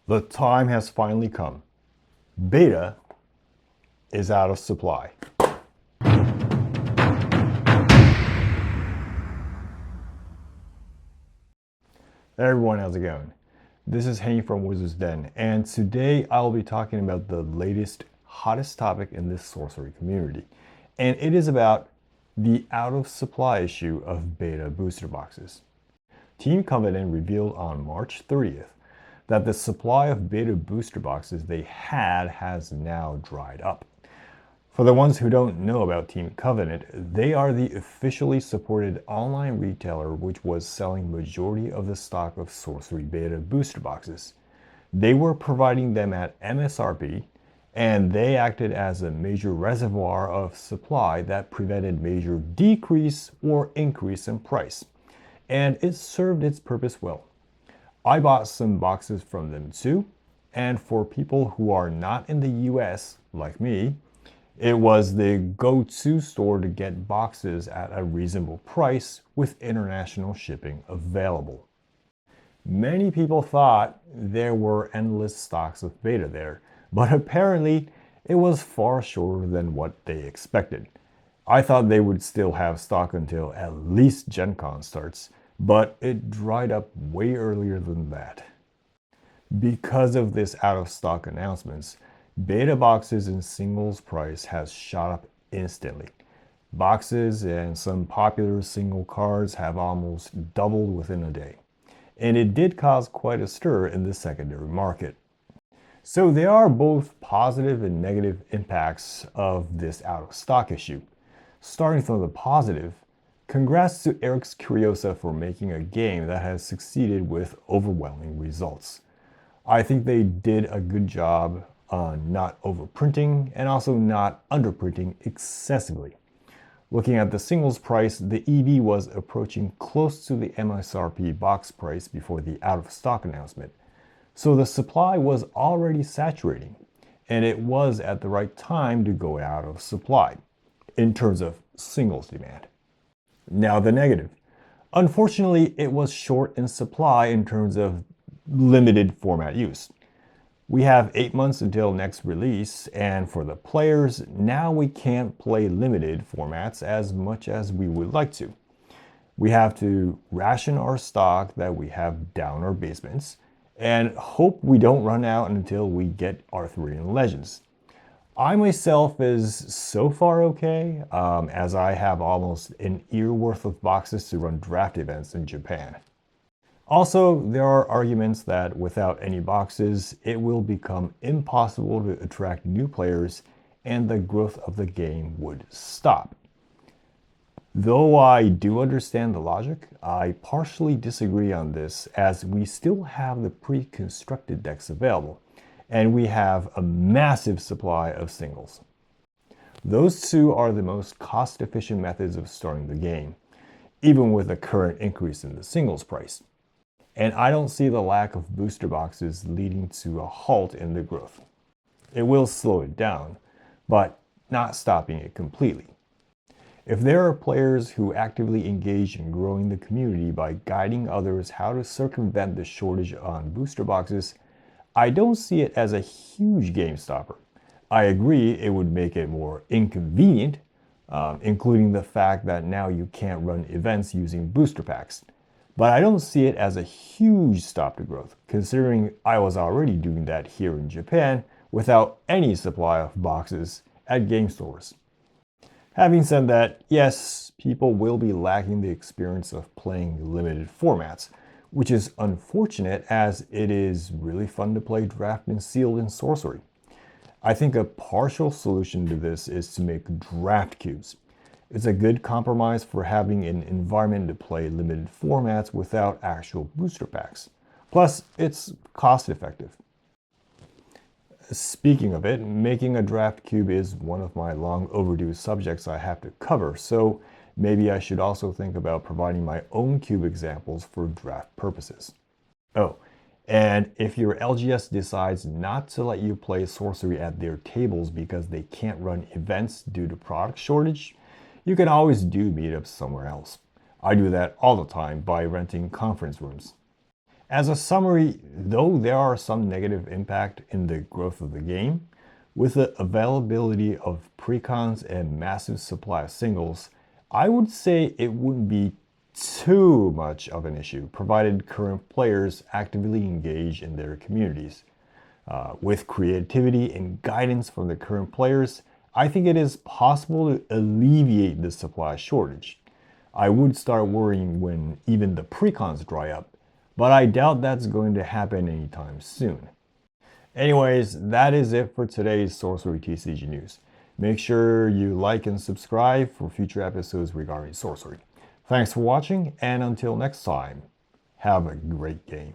The time has finally come. Beta is out of supply. Hey everyone, how's it going? This is Henny from Wizard's Den, and today I'll be talking about the latest, hottest topic in this sorcery community. And it is about the out of supply issue of beta booster boxes. Team Covenant revealed on March 30th that the supply of beta booster boxes they had has now dried up. For the ones who don't know about Team Covenant, they are the officially supported online retailer which was selling majority of the stock of Sorcery beta booster boxes. They were providing them at MSRP, and they acted as a major reservoir of supply that prevented major decrease or increase in price. And it served its purpose well. I bought some boxes from them too, and for people who are not in the US, like me, it was the go-to store to get boxes at a reasonable price with international shipping available. Many people thought there were endless stocks of beta there, but apparently it was far shorter than what they expected. I thought they would still have stock until at least Gen Con starts, but it dried up way earlier than that. Because of this out-of-stock announcements, beta boxes in singles price has shot up instantly. Boxes and some popular single cards have almost doubled within a day. And it did cause quite a stir in the secondary market. So there are both positive and negative impacts of this out-of-stock issue. Starting from the positive, congrats to Eric's Curiosa for making a game that has succeeded with overwhelming results. I think they did a good job on not overprinting and also not underprinting excessively. Looking at the singles price, the EV was approaching close to the MSRP box price before the out-of-stock announcement. So the supply was already saturating, and it was at the right time to go out of supply in terms of singles demand. Now the negative. Unfortunately, it was short in supply in terms of limited format use. We have 8 months until next release, and for the players, now we can't play limited formats as much as we would like to. We have to ration our stock that we have down our basements, and hope we don't run out until we get Arthurian Legends. I myself is so far okay, as I have almost an year worth of boxes to run draft events in Japan. Also, there are arguments that without any boxes, it will become impossible to attract new players and the growth of the game would stop. Though I do understand the logic, I partially disagree on this as we still have the pre-constructed decks available, and we have a massive supply of singles. Those two are the most cost-efficient methods of starting the game, even with the current increase in the singles price. And I don't see the lack of booster boxes leading to a halt in the growth. It will slow it down, but not stopping it completely. If there are players who actively engage in growing the community by guiding others how to circumvent the shortage on booster boxes, I don't see it as a huge game stopper. I agree it would make it more inconvenient, including the fact that now you can't run events using booster packs. But I don't see it as a huge stop to growth, considering I was already doing that here in Japan without any supply of boxes at game stores. Having said that, yes, people will be lacking the experience of playing limited formats, which is unfortunate as it is really fun to play draft and sealed in Sorcery. I think a partial solution to this is to make draft cubes. It's a good compromise for having an environment to play limited formats without actual booster packs. Plus, it's cost effective. Speaking of it, making a draft cube is one of my long overdue subjects I have to cover, so maybe I should also think about providing my own cube examples for draft purposes. Oh, and if your LGS decides not to let you play Sorcery at their tables because they can't run events due to product shortage, you can always do meetups somewhere else. I do that all the time by renting conference rooms. As a summary, though there are some negative impact in the growth of the game, with the availability of precons and massive supply of singles, I would say it wouldn't be too much of an issue, provided current players actively engage in their communities. With creativity and guidance from the current players, I think it is possible to alleviate the supply shortage. I would start worrying when even the precons dry up, but I doubt that's going to happen anytime soon. Anyways, that is it for today's Sorcery TCG news. Make sure you like and subscribe for future episodes regarding Sorcery. Thanks for watching, and until next time, have a great game.